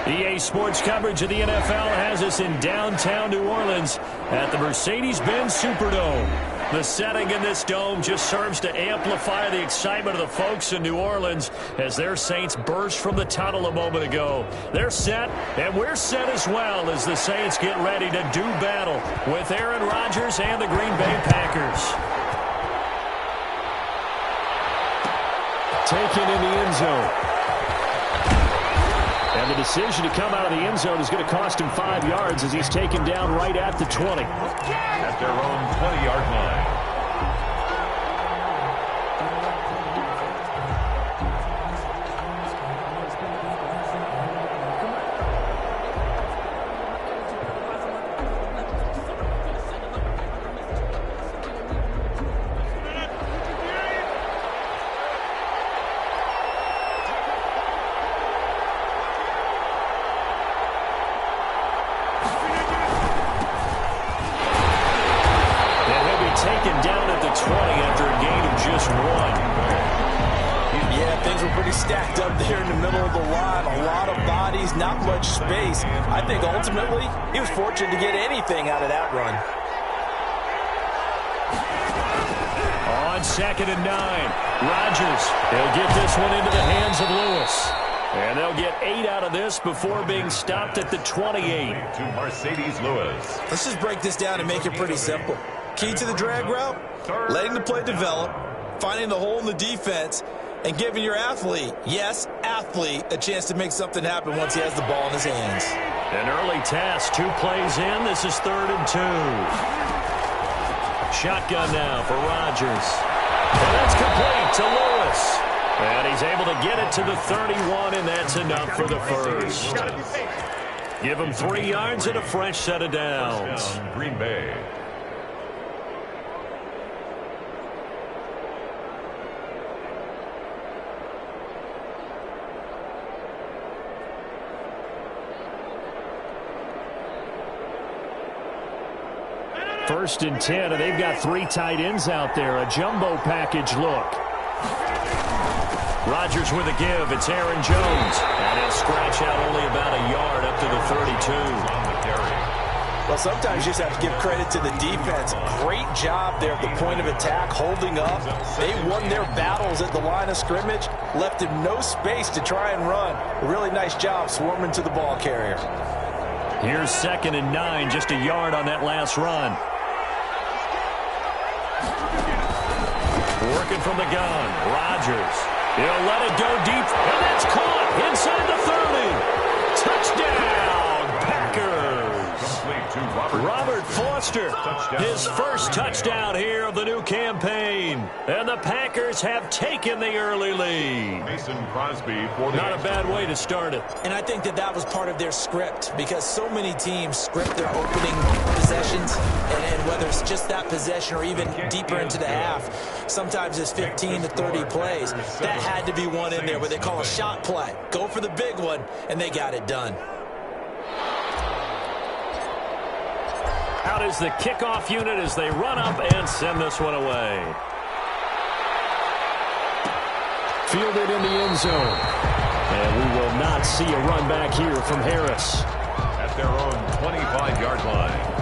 EA Sports coverage of the NFL has us in downtown New Orleans at the Mercedes-Benz Superdome. The setting in this dome just serves to amplify the excitement of the folks in New Orleans as their Saints burst from the tunnel a moment ago. They're set, and we're set as well as the Saints get ready to do battle with Aaron Rodgers and the Green Bay Packers. Taken in the end zone. And the decision to come out of the end zone is going to cost him 5 yards as he's taken down right at the 20. At their own 20-yard line. Taken down at the 20 after a gain of just 1. Yeah, things were pretty stacked up there in the middle of the line. A lot of bodies, not much space. I think ultimately he was fortunate to get anything out of that run. On 2nd and 9, Rodgers. He'll get this one into the hands of Lewis. And they'll get 8 out of this before being stopped at the 28. To Mercedes Lewis. Let's just break this down and make it pretty simple. Key to the drag route, letting the play develop, finding the hole in the defense, and giving your athlete, yes, athlete, a chance to make something happen once he has the ball in his hands. An early task, 2 plays in. This is 3rd and 2. Shotgun now for Rodgers. And that's complete to Lewis. And he's able to get it to the 31, and that's enough for the first. Give him 3 yards and a fresh set of downs. Green Bay. First and 10, and they've got 3 tight ends out there. A jumbo package look. Rodgers with a give. It's Aaron Jones. And he'll scratch out only about a yard up to the 32. Well, sometimes you just have to give credit to the defense. Great job there at the point of attack, holding up. They won their battles at the line of scrimmage, left him no space to try and run. A really nice job swarming to the ball carrier. Here's 2nd and 9, just a yard on that last run. Working from the gun, Rodgers. He'll let it go deep, and that's caught inside the 30. Touchdown, Packers. Robert Foster, his first touchdown here of the new campaign. And the Packers have taken the early lead. Mason Crosby for the Not a bad way to start it. And I think that was part of their script, because so many teams script their opening possessions, and whether it's just that possession or even deeper into the half, sometimes it's 15 to 30 plays. That had to be one in there where they call a shot play. Go for the big one, and they got it done. Out is the kickoff unit as they run up and send this one away. Fielded in the end zone. And we will not see a run back here from Harris. At their own 25-yard line.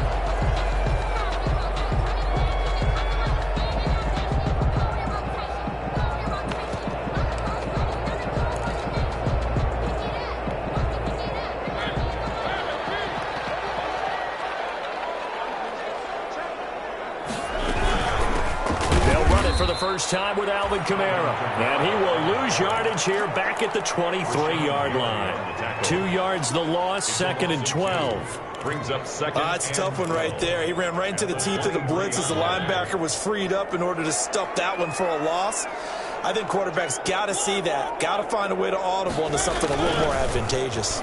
For the first time with Alvin Kamara. And he will lose yardage here back at the 23-yard line. 2 yards the loss, 2nd and 12. Brings up second. It's a tough one right there. He ran right into the teeth of the blitz as the linebacker was freed up in order to stuff that one for a loss. I think quarterbacks got to see that. Got to find a way to audible into something a little more advantageous.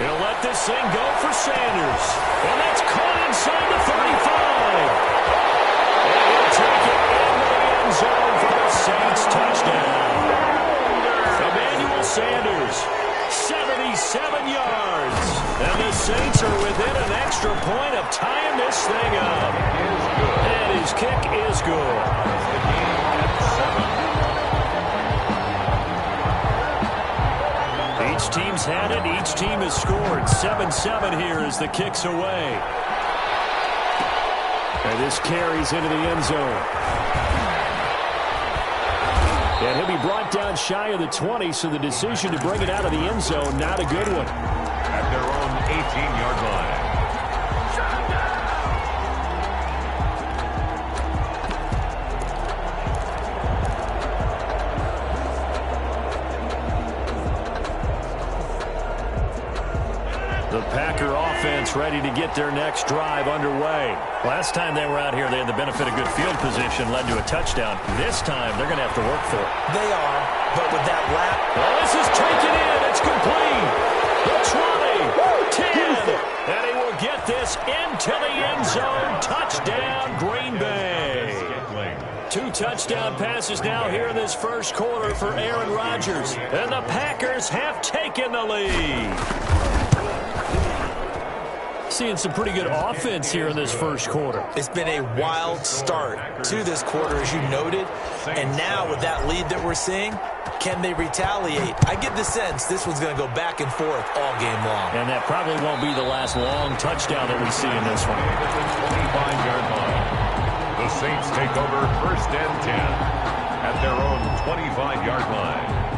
He'll let this thing go for Sanders. And that's caught inside the 35. Take it into the end zone for the Saints touchdown. Emmanuel Sanders, 77 yards. And the Saints are within an extra point of tying this thing up. And his kick is good. Both teams had it. Each team has scored. 7-7 here as the kick's away. And this carries into the end zone. And he'll be brought down shy of the 20, so the decision to bring it out of the end zone, not a good one. At their own 18-yard line. The Packer offense ready to get their next drive underway. Last time they were out here, they had the benefit of good field position, led to a touchdown. This time, they're going to have to work for it. They are, but with that lap. Well, this is taken in. It's complete. The 20, 10, and he will get this into the end zone. Touchdown, Green Bay. 2 touchdown passes now here in this first quarter for Aaron Rodgers. And the Packers have taken the lead. Seeing some pretty good offense here in this first quarter. It's been a wild start to this quarter, as you noted. And now with that lead that we're seeing, can they retaliate? I get the sense this one's going to go back and forth all game long. And that probably won't be the last long touchdown that we see in this one. 25-yard line. The Saints take over 1st and 10 at their own 25-yard line.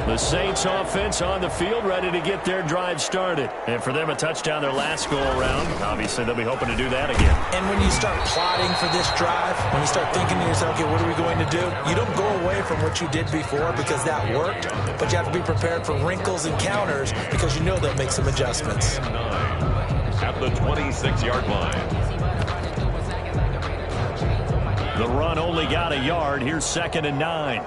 The Saints offense on the field, ready to get their drive started. And for them, a touchdown their last go-around. Obviously, they'll be hoping to do that again. And when you start plotting for this drive, when you start thinking to yourself, okay, what are we going to do? You don't go away from what you did before because that worked, but you have to be prepared for wrinkles and counters because you know they'll make some adjustments. At the 26-yard line. The run only got a yard. Here's 2nd and 9.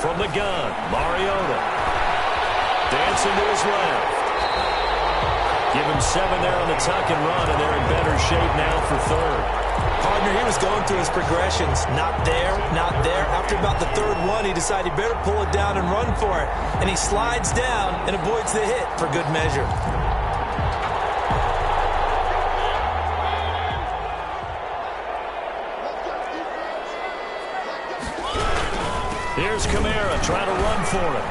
From the gun, Mariota. Dancing to his left. Give him 7 there on the tuck and run, and they're in better shape now for 3rd. Partner, he was going through his progressions. Not there, not there. After about the 3rd one, he decided he better pull it down and run for it. And he slides down and avoids the hit for good measure. Here's Kamara trying to run for it.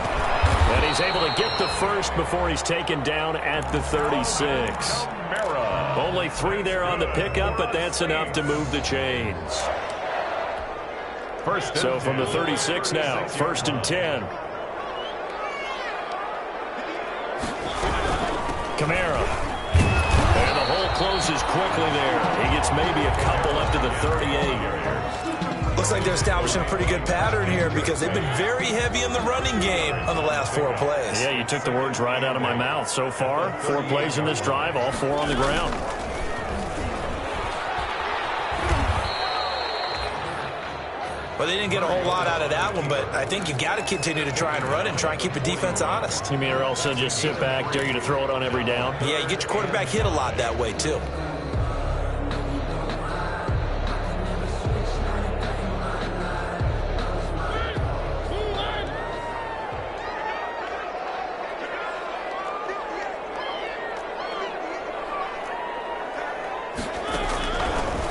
And he's able to get the first before he's taken down at the 36. Only 3 there on the pickup, but that's enough to move the chains. So from the 36 now, 1st and 10. Kamara. And the hole closes quickly there. He gets maybe a couple up to the 38. Looks like they're establishing a pretty good pattern here because they've been very heavy in the running game on the last 4 plays. Yeah, you took the words right out of my mouth. So far, 4 plays in this drive, all 4 on the ground. Well, they didn't get a whole lot out of that one, but I think you got to continue to try and run and try and keep the defense honest. You mean or else they'll just sit back, dare you to throw it on every down? Yeah, you get your quarterback hit a lot that way, too.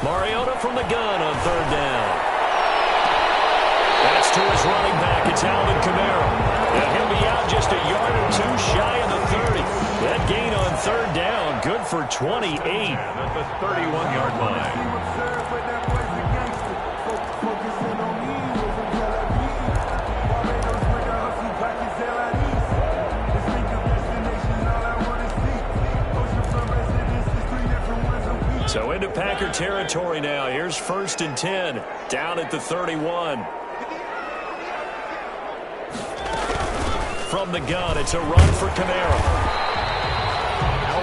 Mariota from the gun on 3rd down. That's to his running back. It's Alvin Kamara. And he'll be out just a yard or 2 shy of the 30. That gain on 3rd down, good for 28. At the 31-yard line. So into Packer territory now. Here's 1st and 10, down at the 31. From the gun, it's a run for Kamara.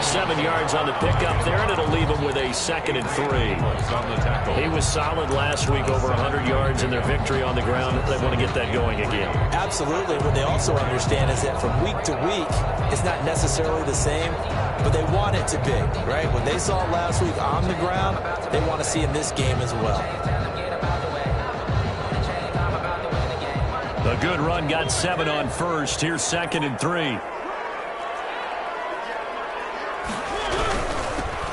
7 yards on the pickup there, and it'll leave him with a 2nd and 3. He was solid last week, over 100 yards in their victory on the ground. They want to get that going again. Absolutely. What they also understand is that from week to week, it's not necessarily the same, but they want it to be, right? What they saw last week on the ground, they want to see in this game as well. A good run, got 7 on 1st. Here's 2nd and 3.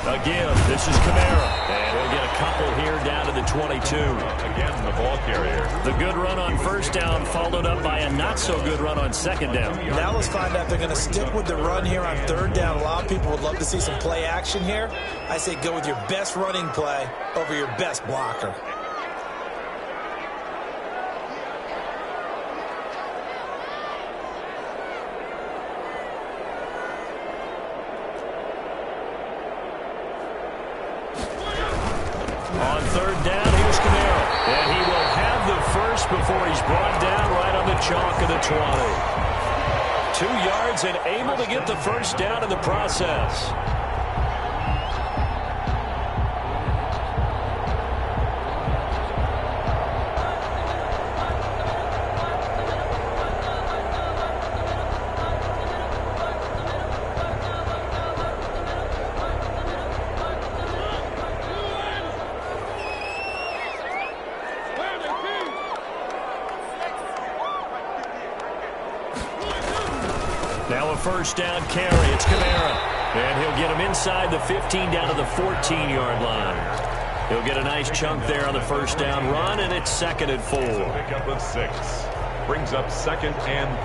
Again, this is Kamara. And he'll get a couple here down to the 22. Again, the ball carrier. The good run on first down followed up by a not-so-good run on second down. Now let's find out if they're going to stick with the run here on third down. A lot of people would love to see some play action here. I say go with your best running play over your best blocker. On third down, here's Kamara. And he will have the first before he's brought down right on the chalk of the 20. 2 yards and able to get the first down in the process. Now a first down carry. It's Kamara. And he'll get him inside the 15 down to the 14-yard line. He'll get a nice chunk there on the first down run, and it's 2nd and 4. Pick up of 6. Brings up 2nd and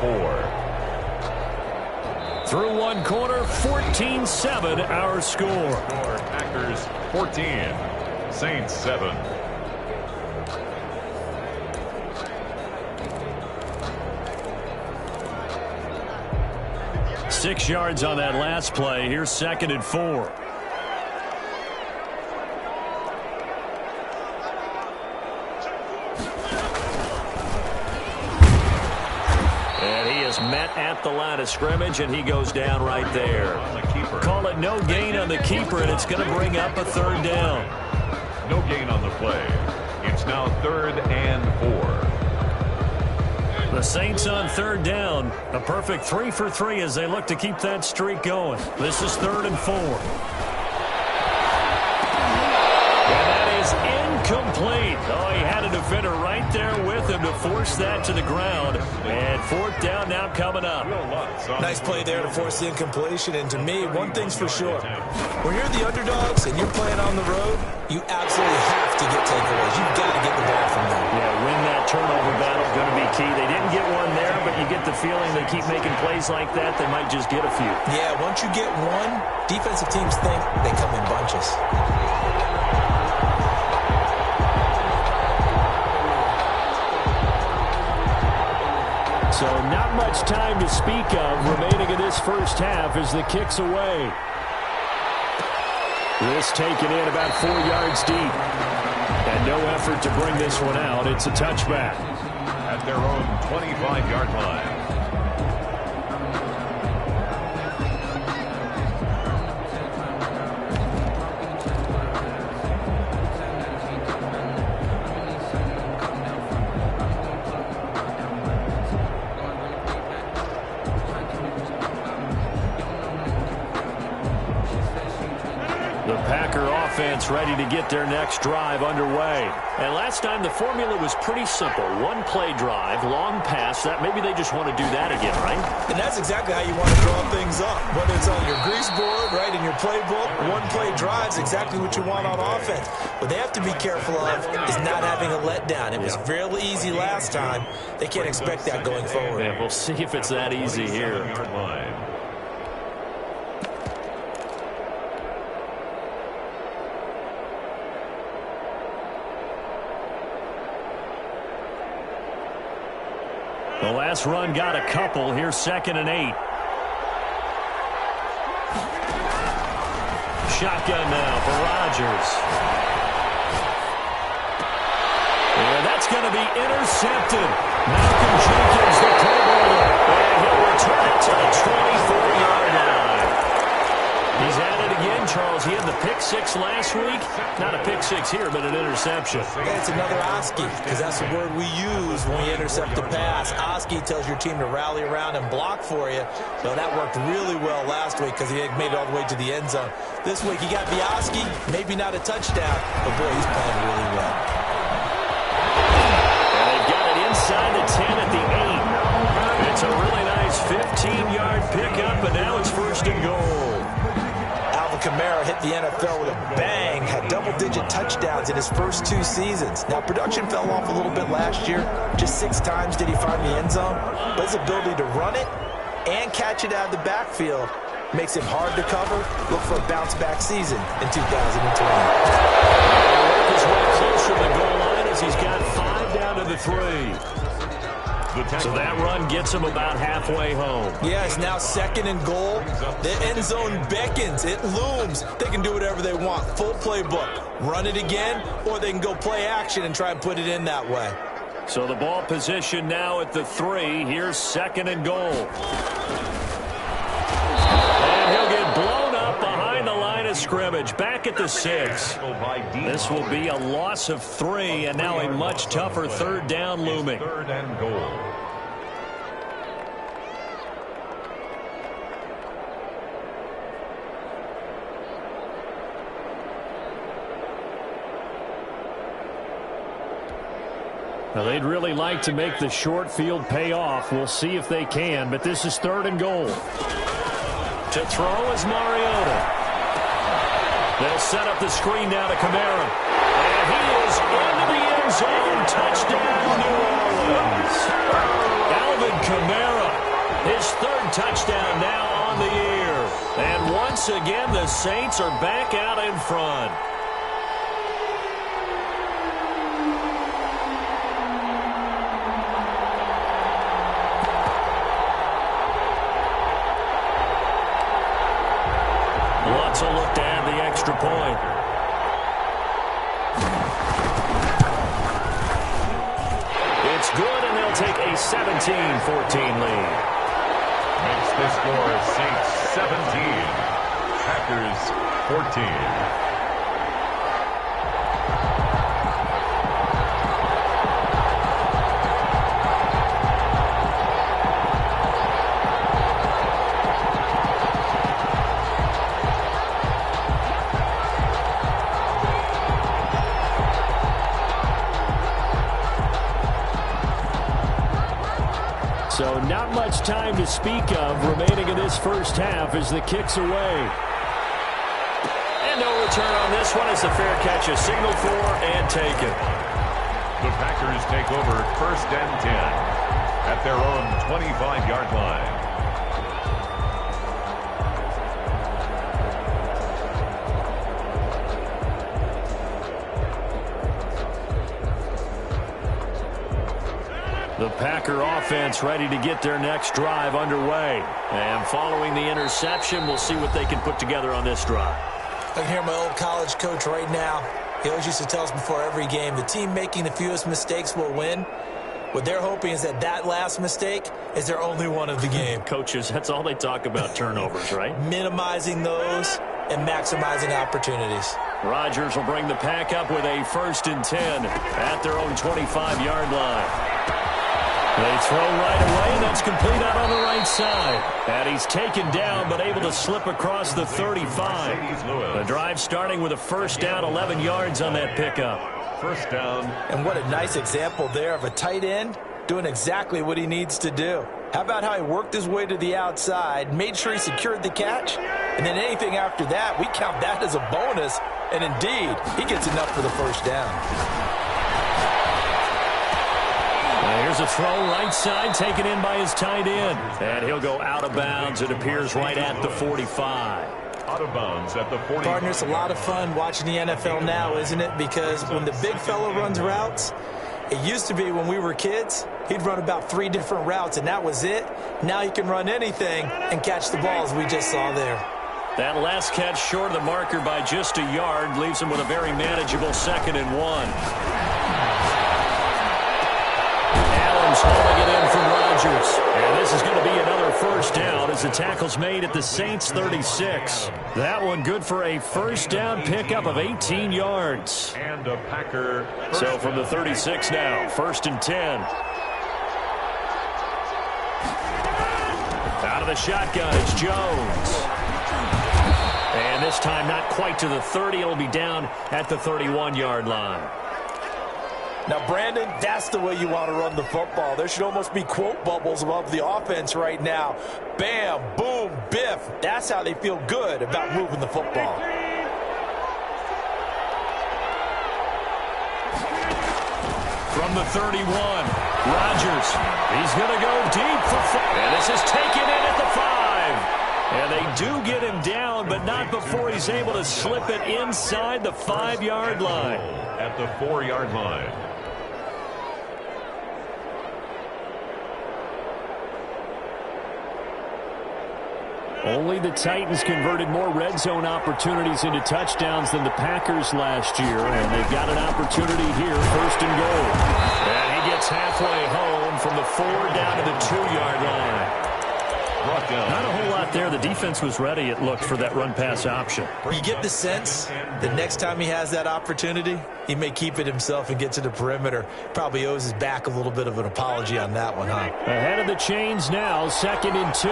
4. Through one quarter, 14-7 our score. Packers 14. Saints 7. 6 yards on that last play. Here's 2nd and 4. And he is met at the line of scrimmage, and he goes down right there. Call it no gain on the keeper, and it's going to bring up a 3rd down. No gain on the play. It's now 3rd and 4. The Saints on 3rd down. A perfect 3 for 3 as they look to keep that streak going. This is 3rd and 4. And that is incomplete. Oh, he had a defender right there with him to force that to the ground. And 4th down now coming up. Nice play there to force the incompletion. And to me, one thing's for sure. When you're the underdogs and you're playing on the road, you absolutely have to get takeaways. You've got to get the ball from them. Yeah, win that turnover battle is going to be key. They didn't get one there, but you get the feeling they keep making plays like that, they might just get a few. Yeah, once you get one, defensive teams think they come in bunches. So not much time to speak of remaining in this first half as the kick's away. This taken in about 4 yards deep. And no effort to bring this one out. It's a touchback. At their own 25-yard line. The Packer offense ready to get their next drive underway. And last time the formula was pretty simple. One play drive, long pass. That maybe they just want to do that again, right? And that's exactly how you want to draw things up. Whether it's on your grease board, right, in your playbook, one play drive is exactly what you want on offense. What they have to be careful of is not having a letdown. It was fairly easy last time. They can't expect that going forward. Yeah, we'll see if it's that easy here. The last run got a couple. Here's 2nd and 8. Shotgun now for Rodgers. And that's going to be intercepted. Malcolm Jenkins, the Pro Bowler. And he'll return it to the 24-yard line. He's at it again, Charles. He had the pick 6 last week. Not a pick 6 here, but an interception. Yeah, it's another Oski, because that's the word we use when we intercept the pass. Oski tells your team to rally around and block for you. So that worked really well last week because he had made it all the way to the end zone. This week he got Oski, maybe not a touchdown, but boy, he's playing really well. And they've got it inside the 10 at the 8. It's a really nice 15-yard pickup, and now it's 1st and goal. Al, the Kamara hit the NFL with a bang, had double-digit touchdowns in his first 2 seasons. Now, production fell off a little bit last year. Just 6 times did he find the end zone. But his ability to run it and catch it out of the backfield makes him hard to cover. Look for a bounce-back season in 2020. He'll work his way closer to the goal line as he's got 5 down to the 3. So that run gets him about halfway home. Yeah, it's now 2nd and goal. The end zone beckons. It looms. They can do whatever they want. Full playbook. Run it again, or they can go play action and try and put it in that way. So the ball position now at the 3. Here's 2nd and goal. And he'll get blown up behind the line of scrimmage. Back at the 6. This will be a loss of 3, and now a much tougher 3rd down looming. 3rd and goal. Now, they'd really like to make the short field pay off. We'll see if they can, but this is 3rd and goal. To throw is Mariota. They'll set up the screen now to Kamara. And he is into the end zone. Touchdown, New Orleans. Alvin Kamara, his 3rd touchdown now on the year. And once again, the Saints are back out in front. Wants a look to add the extra point. It's good, and they'll take a 17-14 lead. Makes the score Saints 17, Packers 14. So not much time to speak of remaining in this first half as the kick's away. And no return on this one as the fair catch is signaled for and taken. The Packers take over 1st and 10 at their own 25-yard line. The Packer offense ready to get their next drive underway. And following the interception, we'll see what they can put together on this drive. I can hear my old college coach right now. He always used to tell us before every game, the team making the fewest mistakes will win. What they're hoping is that last mistake is their only one of the game. Coaches, that's all they talk about, turnovers, right? Minimizing those and maximizing opportunities. Rodgers will bring the Pack up with a 1st and 10 at their own 25-yard line. They throw right away, and that's complete out on the right side. And he's taken down, but able to slip across the 35. The drive starting with a 1st down, 11 yards on that pickup. 1st down. And what a nice example there of a tight end doing exactly what he needs to do. How about how he worked his way to the outside, made sure he secured the catch, and then anything after that, we count that as a bonus. And indeed, he gets enough for the 1st down. Here's a throw right side taken in by his tight end. And he'll go out of bounds. It appears right at the 45. Out of bounds at the 45. Partners, a lot of fun watching the NFL now, isn't it? Because when the big fella runs routes, it used to be when we were kids, he'd run about 3 different routes, and that was it. Now he can run anything and catch the ball, as we just saw there. That last catch short of the marker by just a yard leaves him with a very manageable 2nd and 1. Hauling it in from Rodgers. And this is going to be another 1st down as the tackle's made at the Saints 36. That one good for a 1st down pickup of 18 yards. And a Packer. So from the 36 now, 1st and 10. Out of the shotgun, it's Jones. And this time not quite to the 30. It'll be down at the 31-yard line. Now, Brandon, that's the way you want to run the football. There should almost be quote bubbles above the offense right now. Bam, boom, biff. That's how they feel good about moving the football. From the 31, Rodgers. He's going to go deep for 4. And this is taken in at the 5. And they do get him down, but not before he's able to slip it inside the 5-yard line. At the 4-yard line. Only the Titans converted more red zone opportunities into touchdowns than the Packers last year, and they've got an opportunity here, 1st and goal. And he gets halfway home from the 4 down to the 2-yard line. Not a whole lot there. The defense was ready, it looked, for that run-pass option. You get the sense that next time he has that opportunity, he may keep it himself and get to the perimeter. Probably owes his back a little bit of an apology on that one, huh? Ahead of the chains now, 2nd and 2.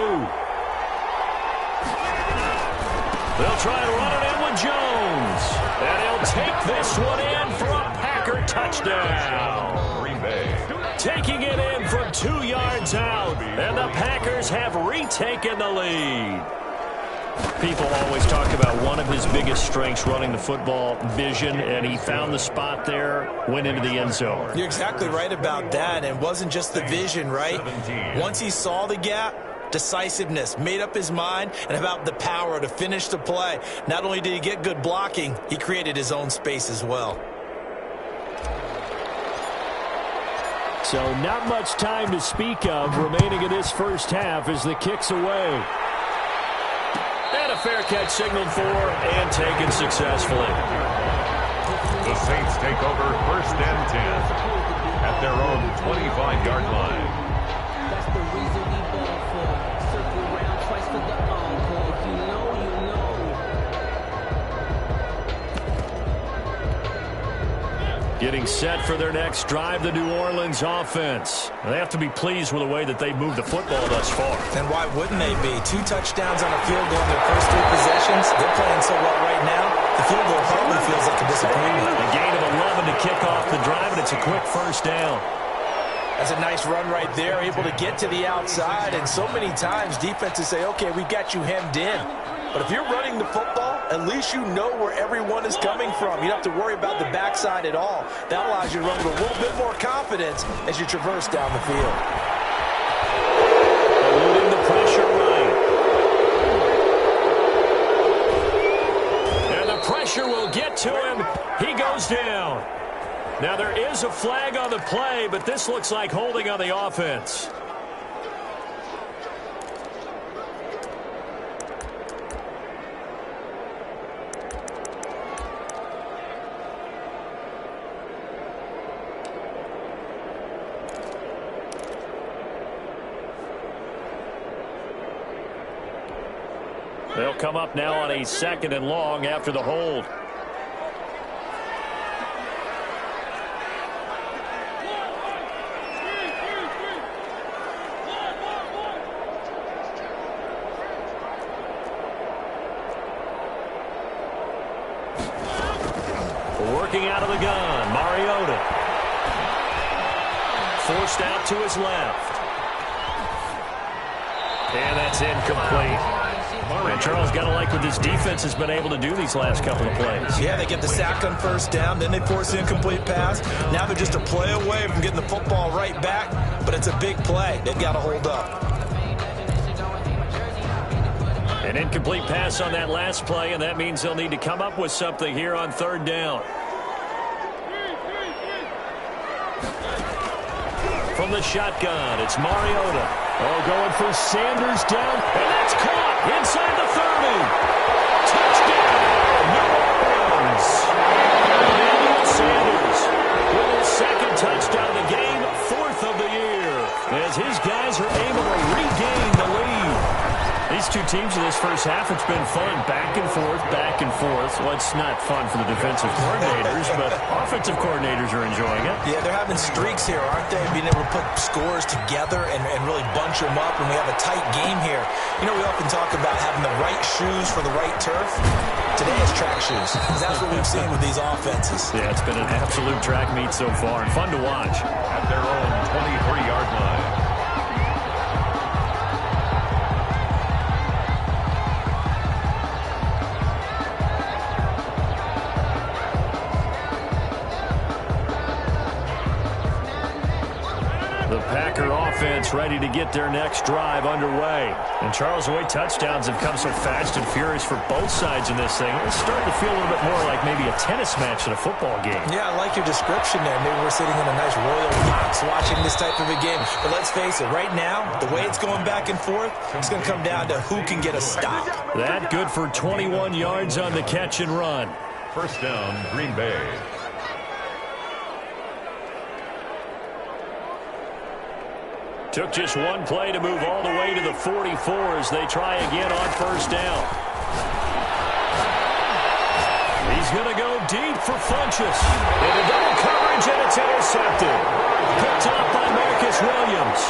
They'll try to run it in with Jones. And he'll take this one in for a Packer touchdown. Green Bay. Taking it in from 2 yards out. And the Packers have retaken the lead. People always talk about one of his biggest strengths, running the football, vision, and he found the spot there, went into the end zone. You're exactly right about that. And it wasn't just the vision, right? Once he saw the gap, decisiveness, made up his mind, and about the power to finish the play. Not only did he get good blocking, he created his own space as well. So not much time to speak of remaining in this first half as the kick's away. And a fair catch signaled for and taken successfully. The Saints take over 1st and 10 at their own 25-yard line. That's the reason we ball for. Circle round twice for the encore. If you know, you know. Getting set for their next drive, the New Orleans offense. They have to be pleased with the way that they moved the football thus far. And why wouldn't they be? 2 touchdowns on a field goal in their first 3 possessions. They're playing so well right now. The field goal probably feels like a disappointment. A gain of 11 to kick off the drive, and it's a quick 1st down. That's a nice run right there, able to get to the outside. And so many times defenses say, okay, we got you hemmed in. But if you're running the football, at least you know where everyone is coming from. You don't have to worry about the backside at all. That allows you to run with a little bit more confidence as you traverse down the field. Eluding the pressure right. And the pressure will get to him. He goes down. Now there is a flag on the play, but this looks like holding on the offense. They'll come up now on a 2nd and long after the hold. Working out of the gun, Mariota. Forced out to his left. And that's incomplete. And Charles, got to like what this defense has been able to do these last couple of plays. Yeah, they get the sack on 1st down, then they force the incomplete pass. Now they're just a play away from getting the football right back, but it's a big play. They've got to hold up. An incomplete pass on that last play, and that means they'll need to come up with something here on 3rd down. From the shotgun, it's Mariota. Oh, going for Sanders down, and that's caught inside the 30. Touchdown, New Orleans. Emmanuel Sanders with his 2nd touchdown of the game, 4th of the year, as his guys are able to regain the lead. These 2 two teams in this first half, it's been fun. Back and forth, back and forth. Well, it's not fun for the defensive coordinators, but offensive coordinators are enjoying it. Yeah, they're having streaks here, aren't they? Being able to put scores together and really bunch them up, and we have a tight game here. You know, we often talk about having the right shoes for the right turf. Today is track shoes. That's what we've seen with these offenses. Yeah, it's been an absolute track meet so far, and fun to watch. At their own 23-yard line. The Packer offense ready to get their next drive underway. And Charles, the way touchdowns have come so fast and furious for both sides in this thing, it's starting to feel a little bit more like maybe a tennis match than a football game. Yeah, I like your description there. Maybe we're sitting in a nice royal box watching this type of a game. But let's face it, right now, the way it's going back and forth, it's going to come down to who can get a stop. That good for 21 yards on the catch and run. First down, Green Bay. Took just one play to move all the way to the 44 as they try again on first down. He's going to go deep for Funchess. Into double coverage, and it's intercepted. Picked off by Marcus Williams.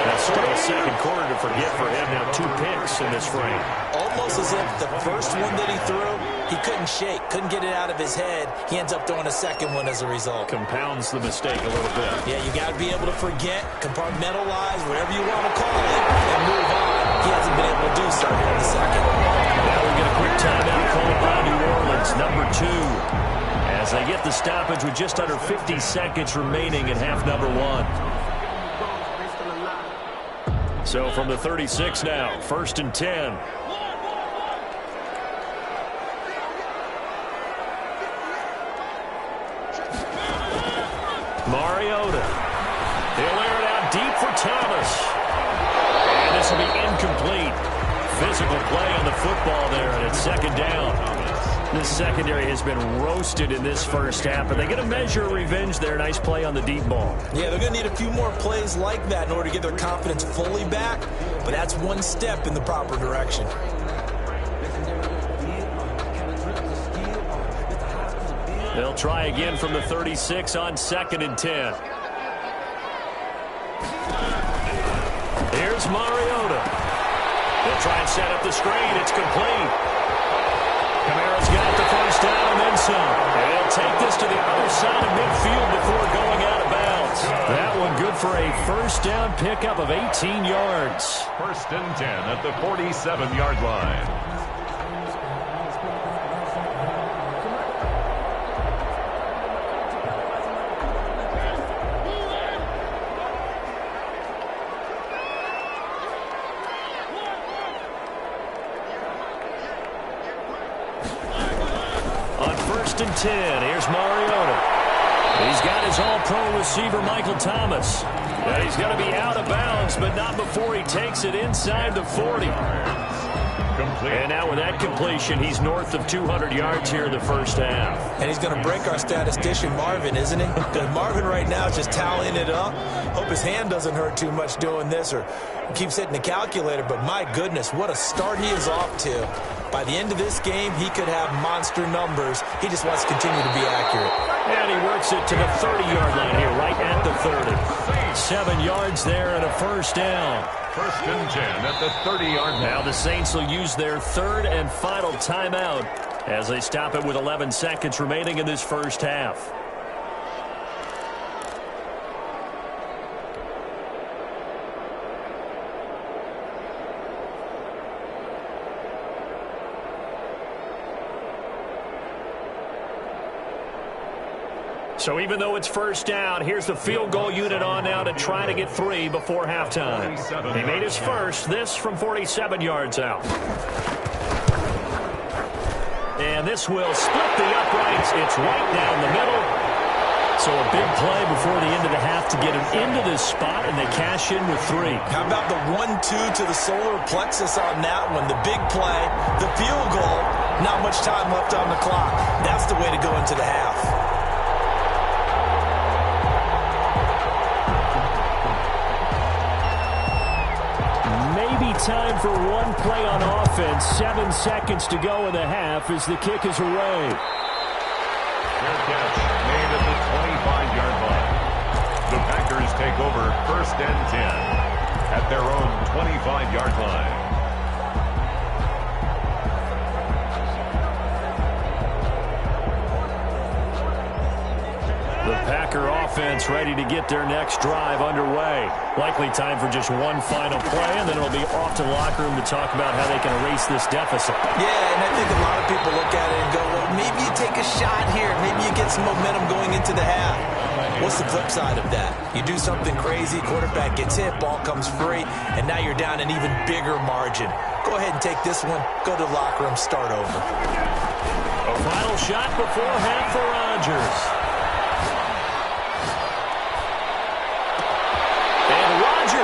That's still a second quarter to forget for him. Now 2 picks in this frame. Almost as if the first one that he threw, he couldn't shake, couldn't get it out of his head. He ends up throwing a second one as a result. Compounds the mistake a little bit. Yeah, you got to be able to forget, compartmentalize, whatever you want to call it, and move on. He hasn't been able to do so here in the second. Now we get a quick timeout called by New Orleans, number 2. As they get the stoppage with just under 50 seconds remaining in half number 1. So from the 36 now, first and 10. Mariota. He'll air it out deep for Thomas. And this will be incomplete. Physical play on the football there, and it's second down. This secondary has been roasted in this first half, but they get a measure of revenge there. Nice play on the deep ball. Yeah, they're going to need a few more plays like that in order to get their confidence fully back, but that's one step in the proper direction. They'll try again from the 36 on second and 10. Here's Mariota. They'll try and set up the screen. It's complete. Kamara's got the first down and then some. And he'll take this to the other side of midfield before going out of bounds. That one good for a first down pickup of 18 yards. First and 10 at the 47-yard line. And 10. Here's Mariota. He's got his all-pro receiver, Michael Thomas. And he's going to be out of bounds, but not before he takes it inside the 40. Complete. And now with that completion, he's north of 200 yards here in the first half. And he's going to break our statistician, Marvin, isn't he? Because Marvin right now is just tallying it up. Hope his hand doesn't hurt too much doing this or keeps hitting the calculator. But my goodness, what a start he is off to. By the end of this game, he could have monster numbers. He just wants to continue to be accurate. And he works it to the 30-yard line here, right at the 30. 7 yards there and a first down. First and 10 at the 30-yard line. Now the Saints will use their third and final timeout as they stop it with 11 seconds remaining in this first half. So even though it's first down, here's the field goal unit on now to try to get 3 before halftime. He made his first, this from 47 yards out. And this will split the uprights. It's right down the middle. So a big play before the end of the half to get him into this spot, and they cash in with 3. How about the 1-2 to the solar plexus on that one? The big play, the field goal, not much time left on the clock. That's the way to go into the half. time for one play on offense. 7 seconds to go in the half as the kick is away. Fair catch made at the 25-yard line. The Packers take over 1st and 10 at their own 25-yard line. The Packer offense ready to get their next drive underway. Likely time for just one final play, and then it'll be off to the locker room to talk about how they can erase this deficit. Yeah, and I think a lot of people look at it and go, well, maybe you take a shot here. Maybe you get some momentum going into the half. What's the flip side of that? You do something crazy, quarterback gets hit, ball comes free, and now you're down an even bigger margin. Go ahead and take this one, go to the locker room, start over. A final shot before half for Rodgers.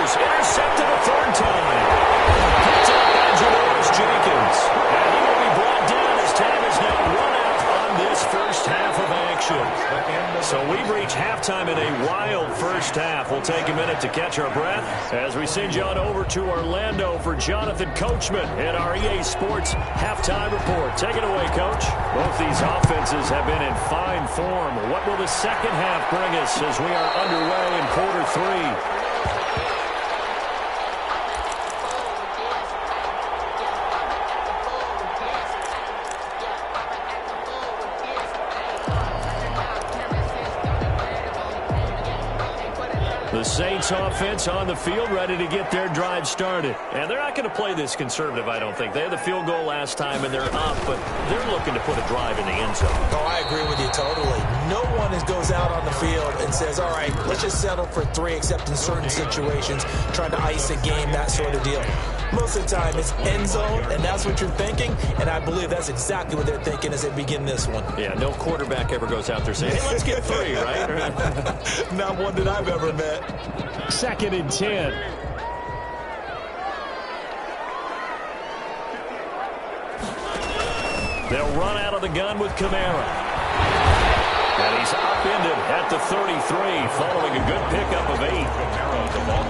Intercepted a third time. Picked up by Janoris Jenkins. And he will be brought down as time is now run out on this first half of action. So we've reached halftime in a wild first half. We'll take a minute to catch our breath as we send you on over to Orlando for Jonathan Coachman in our EA Sports halftime report. Take it away, Coach. Both these offenses have been in fine form. What will the second half bring us as we are underway in quarter 3? The Saints offense on the field ready to get their drive started. And they're not going to play this conservative, I don't think. They had the field goal last time and they're up, but they're looking to put a drive in the end zone. Oh, I agree with you totally. No one goes out on the field and says, all right, let's just settle for 3 except in certain situations, trying to ice a game, that sort of deal. Most of the time it's end zone, and that's what you're thinking, and I believe that's exactly what they're thinking as they begin this one. Yeah, no quarterback ever goes out there saying, hey, let's get 3, right? Not one that I've ever met. 2nd and 10. They'll run out of the gun with Kamara. And he's upended at the 33, following a good pickup of 8.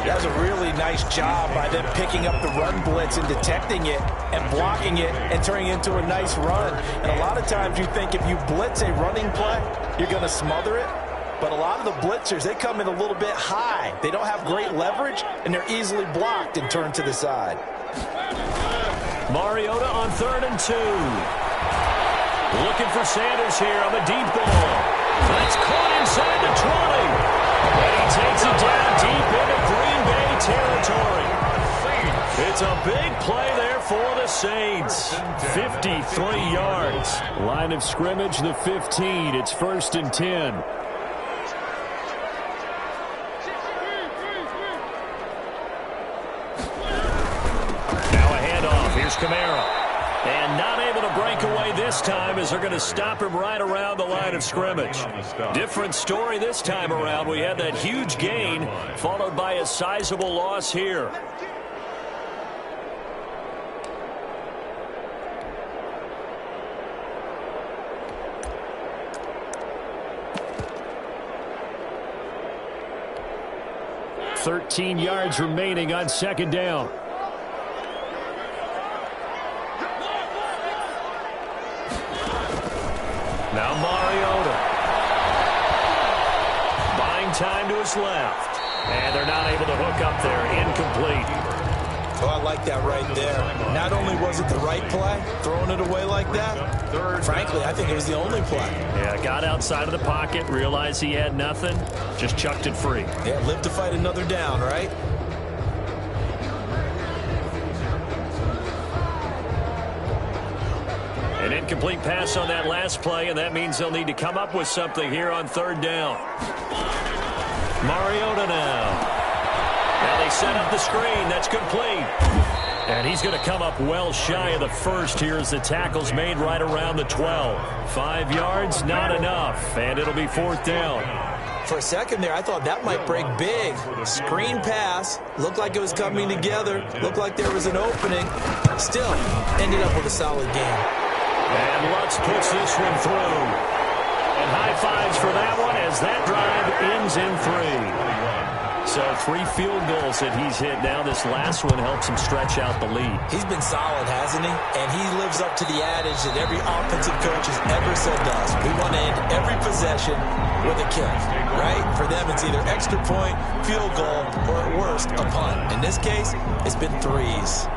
That was a really nice job by them picking up the run blitz and detecting it and blocking it and turning it into a nice run. And a lot of times you think if you blitz a running play, you're going to smother it. But a lot of the blitzers, they come in a little bit high. They don't have great leverage, and they're easily blocked and turned to the side. Mariota on 3rd and 2. Looking for Sanders here on the deep ball. That's caught inside the 20. And he takes it down deep into Green Bay territory. It's a big play there for the Saints. 53 yards. Line of scrimmage, the 15. It's 1st and 10. Now a handoff. Here's Kamara. And not able to break away this time as they're going to stop him right around the line of scrimmage. Different story this time around. We had that huge gain followed by a sizable loss here. $13 yards remaining on 2nd down. Now Mariota. Buying time to his left. And they're not able to hook up there. Incomplete. Oh, I like that right there. Not only was it the right play, throwing it away like that, frankly, I think it was the only play. Yeah, got outside of the pocket, realized he had nothing, just chucked it free. Yeah, live to fight another down, right? An incomplete pass on that last play, and that means they'll need to come up with something here on 3rd down. Mariota now. Now they set up the screen. That's complete. And he's going to come up well shy of the first here as the tackle's made right around the 12. 5 yards, not enough, and it'll be 4th down. For a second there, I thought that might break big. Screen pass. Looked like it was coming together. Looked like there was an opening. Still, ended up with a solid game. And Lutz puts this one through. And high fives for that one as that drive ends in 3. So 3 field goals that he's hit now. This last one helps him stretch out the lead. He's been solid, hasn't he? And he lives up to the adage that every offensive coach has ever said to us. We want to end every possession with a kick, right? For them, it's either extra point, field goal, or at worst, a punt. In this case, it's been 3s.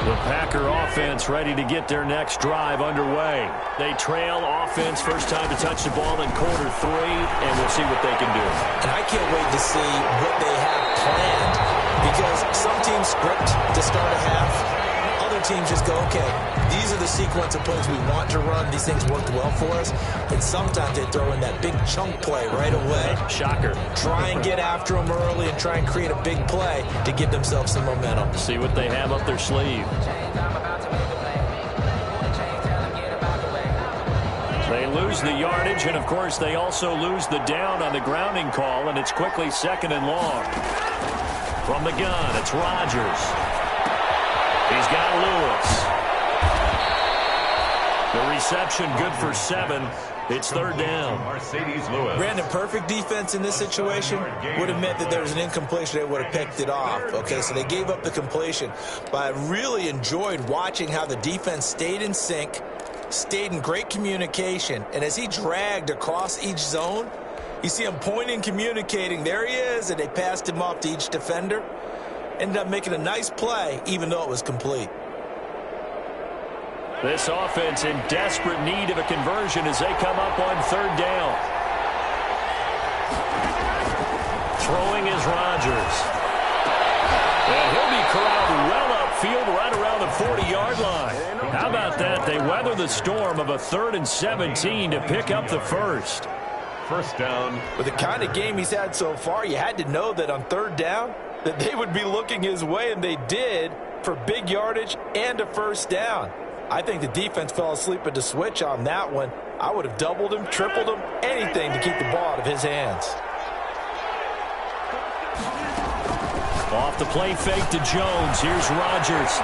The Packer offense ready to get their next drive underway. They trail offense, first time to touch the ball in quarter 3, and we'll see what they can do. And I can't wait to see what they have planned, because some teams script to start a half. Other teams just go, okay, these are the sequence of plays we want to run. These things worked well for us. And sometimes they throw in that big chunk play right away. Shocker. Try and get after them early and try and create a big play to give themselves some momentum. See what they have up their sleeve. They lose the yardage, and, of course, they also lose the down on the grounding call, and it's quickly 2nd and long. From the gun, it's Rodgers. He's got Lewis. The reception good for 7. It's 3rd down. Mercedes Lewis. Brandon, perfect defense in this situation would have meant that there was an incompletion. They would have picked it off. Okay, so they gave up the completion. But I really enjoyed watching how the defense stayed in sync, stayed in great communication. And as he dragged across each zone, you see him pointing, communicating. There he is, and they passed him off to each defender. Ended up making a nice play, even though it was complete. This offense in desperate need of a conversion as they come up on 3rd down. Throwing is Rodgers. And he'll be corralled well upfield right around the 40-yard line. How about that? They weather the storm of a 3rd and 17 to pick up the first. First down. With the kind of game he's had so far, you had to know that on 3rd down, that they would be looking his way, and they did, for big yardage and a first down. I think the defense fell asleep at the switch on that one. I would have doubled him, tripled him, anything to keep the ball out of his hands. Off the play fake to Jones. Here's Rodgers.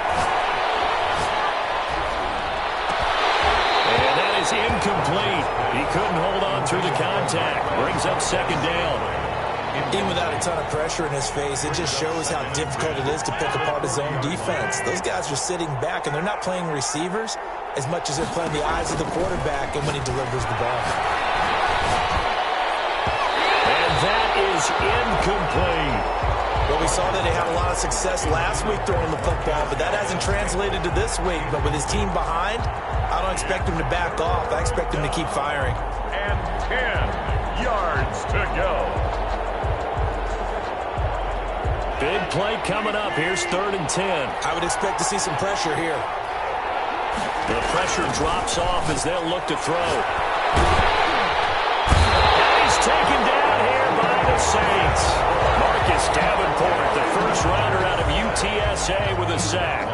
And that is incomplete. He couldn't hold on through the contact. Brings up 2nd down. Even without a ton of pressure in his face, it just shows how difficult it is to pick apart his own defense. Those guys are sitting back, and they're not playing receivers as much as they're playing the eyes of the quarterback and when he delivers the ball. And that is incomplete. Well, we saw that they had a lot of success last week throwing the football, but that hasn't translated to this week. But with his team behind, I don't expect him to back off. I expect him to keep firing. And 10 yards to go. Big play coming up. Here's 3rd and 10. I would expect to see some pressure here. The pressure drops off as they'll look to throw. And he's taken down here by the Saints. Marcus Davenport, the first rounder out of UTSA with a sack.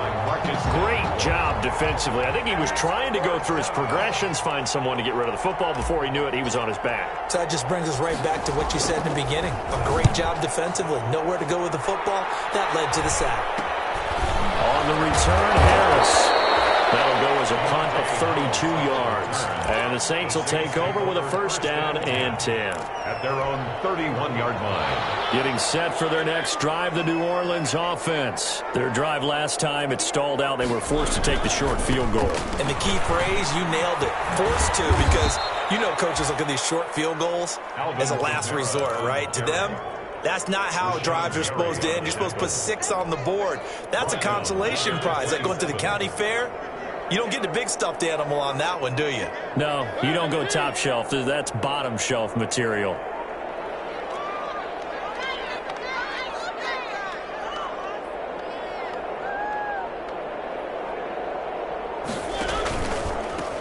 Great job defensively. I think he was trying to go through his progressions, find someone to get rid of the football. Before he knew it, he was on his back. So that just brings us right back to what you said in the beginning. A great job defensively. Nowhere to go with the football. That led to the sack. On the return, Harris. That'll go as a punt of 32 yards. And the Saints will take over with a first down and 10. At their own 31-yard line. Getting set for their next drive, the New Orleans offense. Their drive last time, it stalled out. They were forced to take the short field goal. And the key phrase, you nailed it. Forced to, because you know coaches look at these short field goals as a last resort, right? To them, that's not how drives are supposed to end. You're supposed to put 6 on the board. That's a consolation prize. Like going to the county fair, you don't get the big stuffed animal on that one, do you? No, you don't go top shelf. That's bottom shelf material.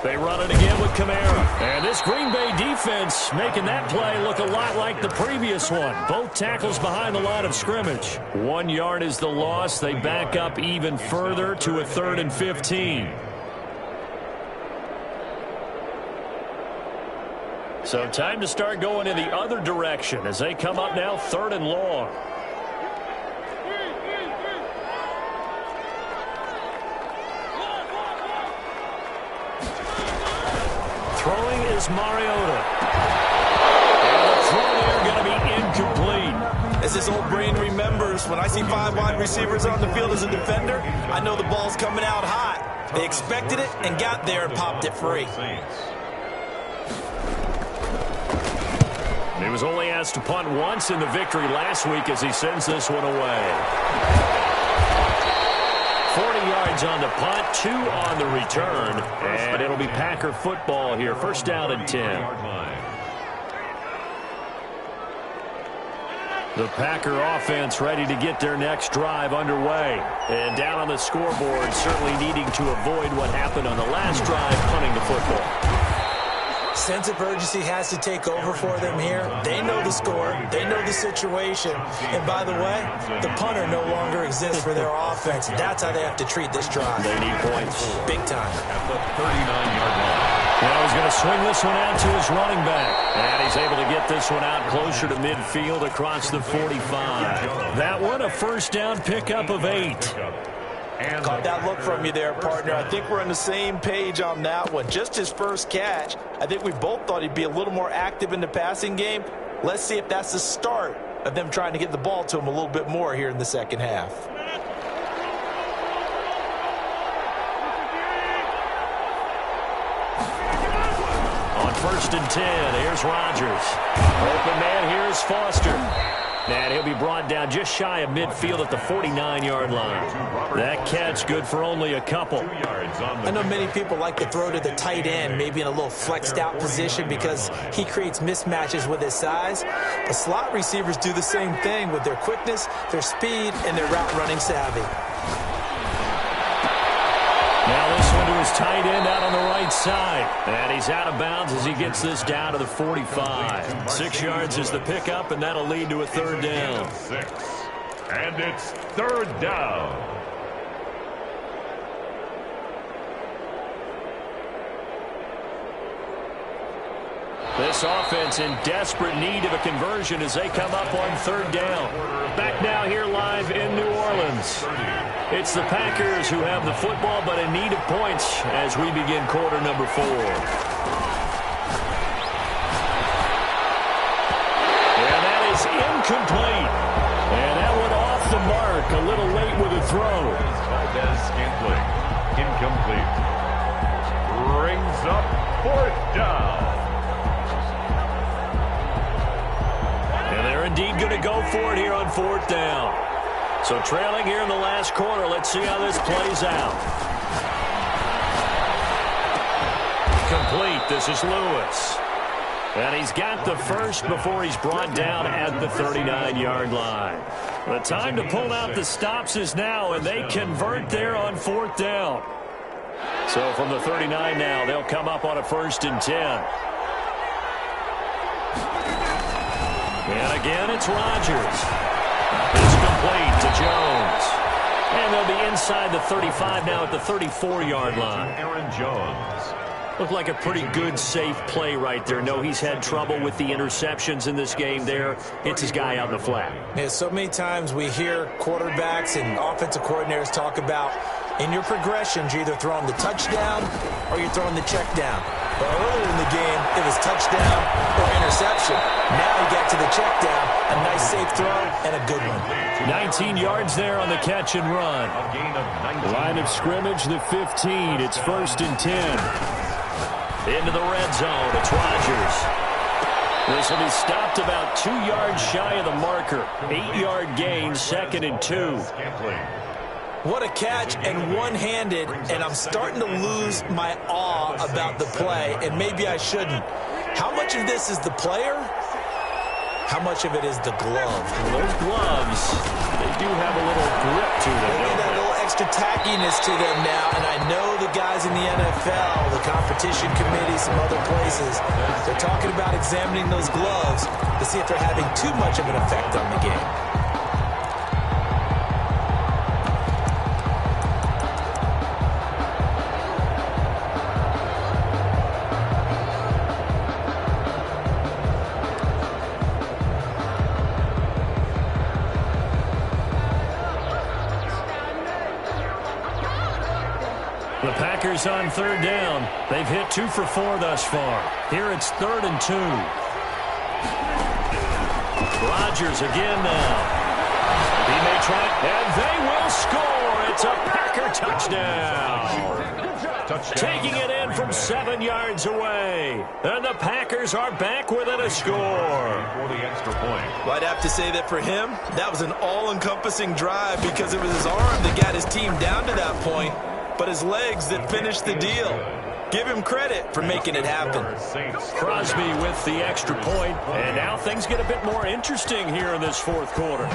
They run it again with Kamara. And this Green Bay defense making that play look a lot like the previous one. Both tackles behind the line of scrimmage. 1 yard is the loss. They back up even further to a 3rd and 15. So time to start going in the other direction as they come up now 3rd and long. Here's Mariota. And the throw there going to be incomplete. As this old brain remembers, when I see 5 wide receivers on the field as a defender, I know the ball's coming out hot. They expected it and got there and popped it free. He was only asked to punt once in the victory last week as he sends this one away. 40 yards on the punt, 2 on the return, and it'll be Packer football here. First down and 10. The Packer offense ready to get their next drive underway. And down on the scoreboard, certainly needing to avoid what happened on the last drive, punting the football. Sense of urgency has to take over for them here. They know the score. They know the situation. And by the way, the punter no longer exists for their offense. That's how they have to treat this drive. They need points. Big time. At the 39-yard line. Now he's going to swing this one out to his running back. And he's able to get this one out closer to midfield across the 45. That one a first down pickup of 8. Caught that look from you there, partner. I think we're on the same page on that one. Just his first catch. I think we both thought he'd be a little more active in the passing game. Let's see if that's the start of them trying to get the ball to him a little bit more here in the second half. On first and 10, here's Rodgers. Open man, here's Foster. And he'll be brought down just shy of midfield at the 49-yard line. That catch good for only a couple. I know many people like to throw to the tight end, maybe in a little flexed out position because he creates mismatches with his size. But slot receivers do the same thing with their quickness, their speed, and their route running savvy. Now this one to his tight end out on the right side. And he's out of bounds as he gets this down to the 45. 6 yards is the pickup, and that'll lead to a third down. 6. And it's third down. This offense in desperate need of a conversion as they come up on third down. Back now here live in New Orleans. It's the Packers who have the football, but in need of points as we begin quarter number 4. And that is incomplete. And that went off the mark a little late with a throw. Scantling. Incomplete. Brings up fourth down. And they're indeed going to go for it here on fourth down. So trailing here in the last quarter. Let's see how this plays out. Complete. This is Lewis. And he's got the first before he's brought down at the 39-yard line. The time to pull out the stops is now, and they convert there on fourth down. So from the 39 now, they'll come up on a first and 10. And again, it's Rodgers. It's complete to Jones. And they'll be inside the 35 now at the 34-yard line. Aaron Jones. Looked like a pretty good, safe play right there. No, he's had trouble with the interceptions in this game there. Hits his guy out in the flat. Yeah, so many times we hear quarterbacks and offensive coordinators talk about in your progressions, you're either throwing the touchdown or you're throwing the check down. But earlier in the game, it was touchdown or interception. Now you get to the check down, a nice safe throw, and a good one. 19 yards there on the catch and run. A gain of 19. Line of scrimmage, the 15. It's first and 10. Into the red zone, it's Rodgers. This will be stopped about 2 yards shy of the marker. 8-yard gain, second and 2. What a catch and one-handed, and I'm starting to lose my awe about the play, and maybe I shouldn't. How much of this is the player? How much of it is the glove? Those gloves, they do have a little grip to them. They get that little extra tackiness to them now, and I know the guys in the NFL, the competition committee, some other places, they're talking about examining those gloves to see if they're having too much of an effect on the game. The Packers on third down. They've hit 2 for 4 thus far. Here it's 3rd and 2. Rodgers again now. He may try, and they will score. It's a Packer touchdown. Taking it in from 7 yards away. And the Packers are back within a score. For the extra point. Well, I'd have to say that for him, that was an all-encompassing drive because it was his arm that got his team down to that point, but his legs that finished the deal. Give him credit for making it happen. Crosby with the extra point, and now things get a bit more interesting here in this 4th quarter.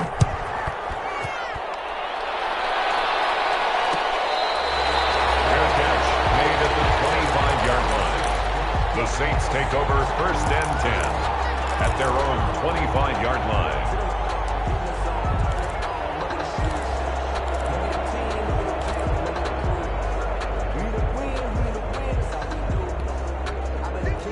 The Saints take over 1st and 10 at their own 25-yard line.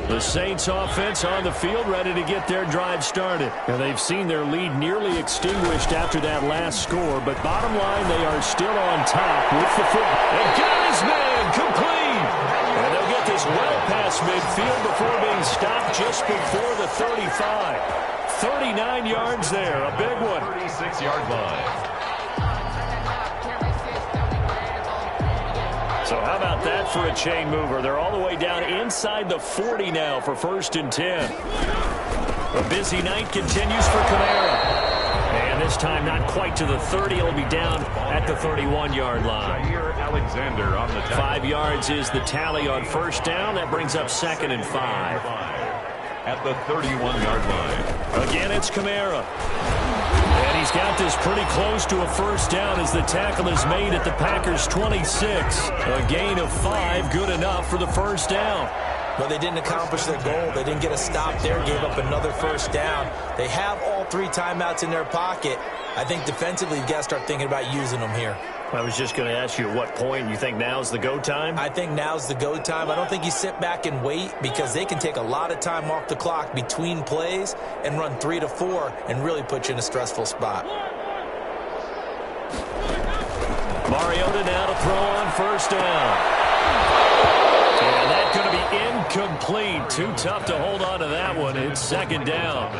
The Saints offense on the field ready to get their drive started. And they've seen their lead nearly extinguished after that last score, but bottom line, they are still on top with the football. And got his man complete. And they'll get this well past midfield before being stopped just before the 35. 39 yards there, a big one. 36-yard line. So how about that for a chain mover? They're all the way down inside the 40 now for 1st and 10. A busy night continues for Kamara. And this time not quite to the 30. He'll be down at the 31-yard line. Alexander on the tackle. 5 yards is the tally on 1st down. That brings up 2nd and 5. At the 31-yard line. Again, it's Kamara. And he's got this pretty close to a 1st down as the tackle is made at the Packers' 26. A gain of 5, good enough for the 1st down. Well, they didn't accomplish their goal. They didn't get a stop there, gave up another 1st down. They have all 3 timeouts in their pocket. I think defensively, you've got to start thinking about using them here. I was just going to ask you at what point you think now's the go time? I think now's the go time. I don't think you sit back and wait because they can take a lot of time off the clock between plays and run 3 to 4 and really put you in a stressful spot. Mariota now to throw on 1st down. And that's going to be incomplete. Too tough to hold on to that one. It's 2nd down.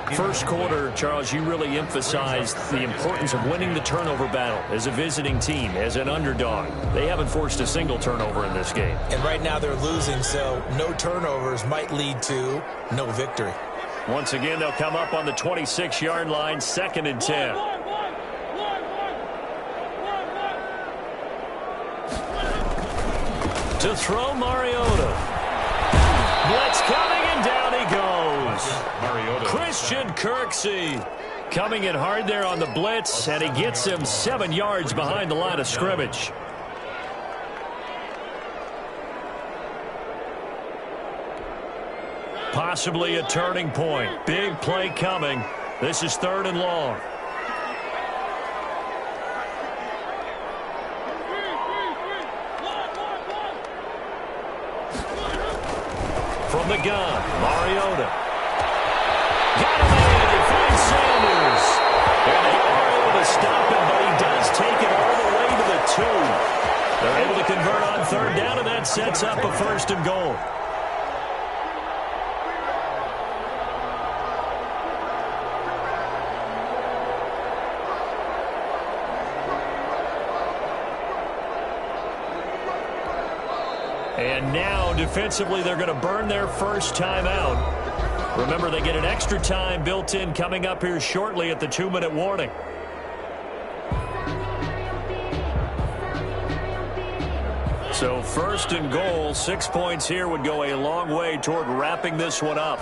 1st quarter, Charles, you really emphasized the importance of winning the turnover battle as a visiting team, as an underdog. They haven't forced a single turnover in this game. And right now they're losing, so no turnovers might lead to no victory. Once again, they'll come up on the 26-yard line, 2nd and 10. To throw, Mariota. Blitz coming, and down he goes. Mariota. Christian Kirksey coming in hard there on the blitz, and he gets him 7 yards behind the line of scrimmage. Possibly a turning point. Big play coming. This is 3rd and long. From the gun, Mariota. Got him in. He finds Sanders. And they are able to stop him, but he does take it all the way to the 2. They're able to convert on 3rd down, and that sets up a 1st and goal. And now, defensively, they're going to burn their 1st timeout. Remember, they get an extra time built in coming up here shortly at the 2-minute warning. So 1st and goal, 6 points here would go a long way toward wrapping this one up.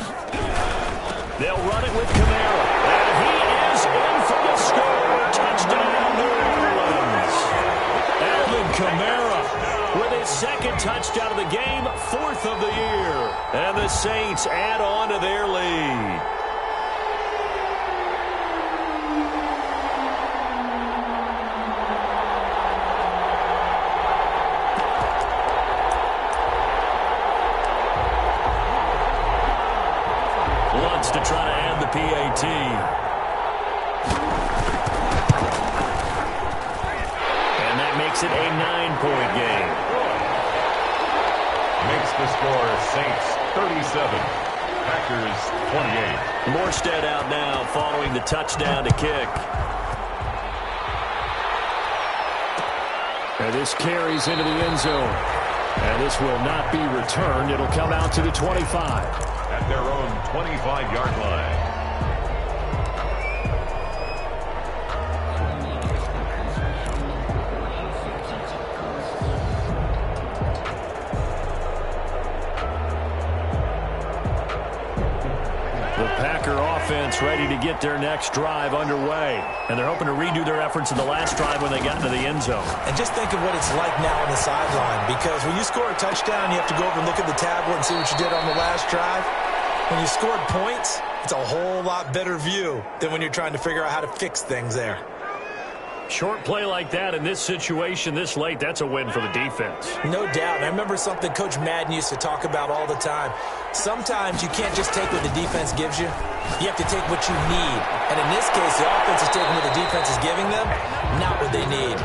They'll run it with Kamara. And he is in for the score. Touchdown, New Orleans. Alvin Kamara with his 2nd touchdown of the game, 4th of the year. And the Saints add on to their lead. Lutz to try to add the PAT. And that makes it a 9-point game. The score, Saints 37, Packers 28. Morstead out now following the touchdown to kick. And this carries into the end zone. And this will not be returned. It'll come out to the 25. At their own 25-yard line. Offense ready to get their next drive underway. And they're hoping to redo their efforts in the last drive when they got into the end zone. And just think of what it's like now on the sideline, because when you score a touchdown, you have to go over and look at the tablet and see what you did on the last drive. When you scored points, it's a whole lot better view than when you're trying to figure out how to fix things there. Short play like that in this situation this late, that's a win for the defense. No doubt. And I remember something Coach Madden used to talk about all the time. Sometimes you can't just take what the defense gives you. You have to take what you need. And in this case, the offense is taking what the defense is giving them, not what they need.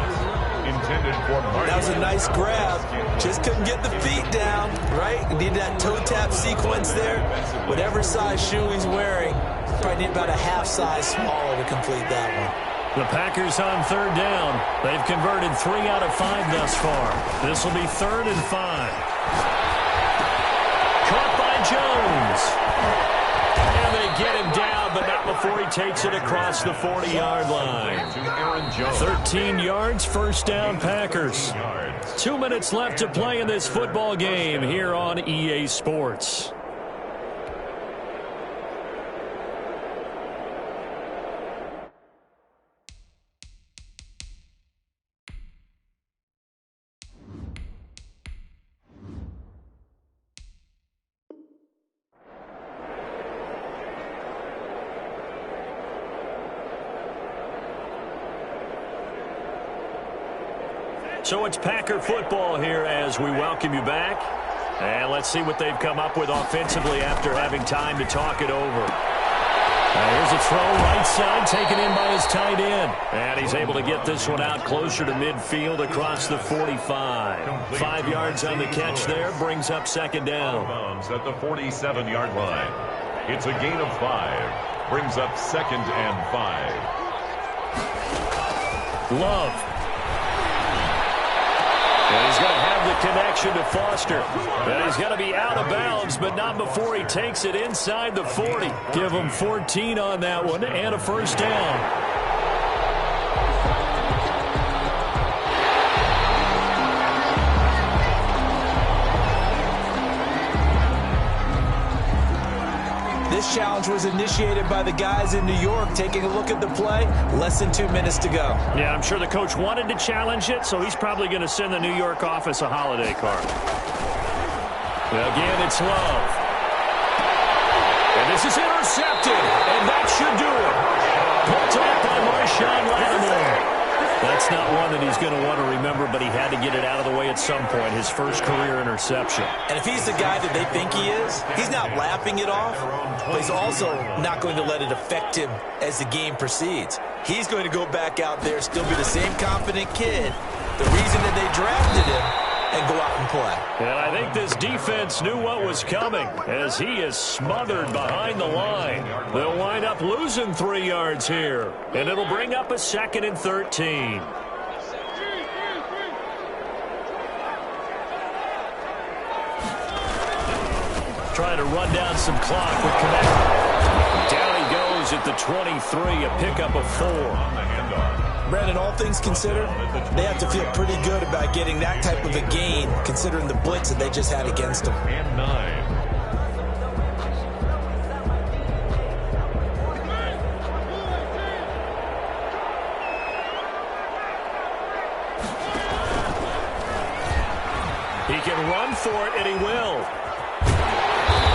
Intended for Martin. That was a nice grab. Just couldn't get the feet down, right? Need that toe tap sequence there. Whatever size shoe he's wearing, probably need about a half size smaller to complete that one. The Packers on third down. They've converted 3 out of 5 thus far. This will be 3rd and 5. Caught by Jones. And they get him down, but not before he takes it across the 40-yard line. 13 yards, first down, Packers. 2 minutes left to play in this football game here on EA Sports. So it's Packer football here as we welcome you back. And let's see what they've come up with offensively after having time to talk it over. Here's a throw right side taken in by his tight end. And he's able to get this one out closer to midfield across the 45. 5 yards on the catch there, brings up second down. At the 47-yard line. It's a gain of 5. Brings up 2nd and 5. Love. And he's going to have the connection to Foster. And he's going to be out of bounds, but not before he takes it inside the 40. Give him 14 on that one and a first down. This challenge was initiated by the guys in New York. Taking a look at the play, less than 2 minutes to go. Yeah, I'm sure the coach wanted to challenge it, so he's probably going to send the New York office a holiday card. Again, it's Love. And this is intercepted, and that should do it. Picked up by Marshawn Lattimore. That's not one that he's going to want to remember, but he had to get it out of the way at some point. His first career interception. And if he's the guy that they think he is, he's not lapping it off, but he's also not going to let it affect him as the game proceeds. He's going to go back out there, still be the same confident kid, the reason that they drafted him, and go out and play. And I think this defense knew what was coming as he is smothered behind the line. They'll wind up losing 3 yards here, and it'll bring up a 2nd and 13. Trying to run down some clock with Connect. Down he goes at the 23, a pickup of 4. Brandon, all things considered, they have to feel pretty good about getting that type of a gain, considering the blitz that they just had against them. And 9. He can run for it, and he will.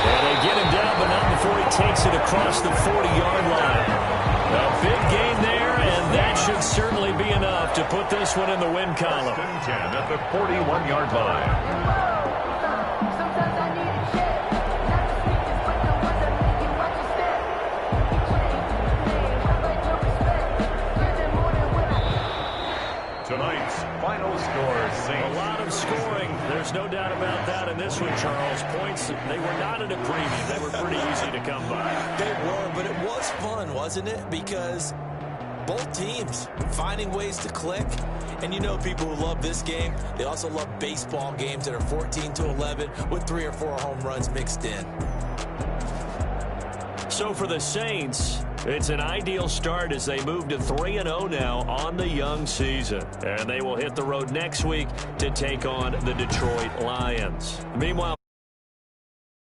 And they get him down, but not before he takes it across the 40-yard line. A big gain there, and that should certainly be enough to put this one in the win column. 10 at the 41-yard line. Tonight's final score, Saints. A lot of scoring. There's no doubt about that in this one, Charles. Points, they were not in a preview. They were pretty easy to come by. They were, but it was fun, wasn't it? Because both teams finding ways to click. And you know people who love this game, they also love baseball games that are 14-11 with 3 or 4 home runs mixed in. So for the Saints, it's an ideal start as they move to 3-0 now on the young season. And they will hit the road next week to take on the Detroit Lions. Meanwhile,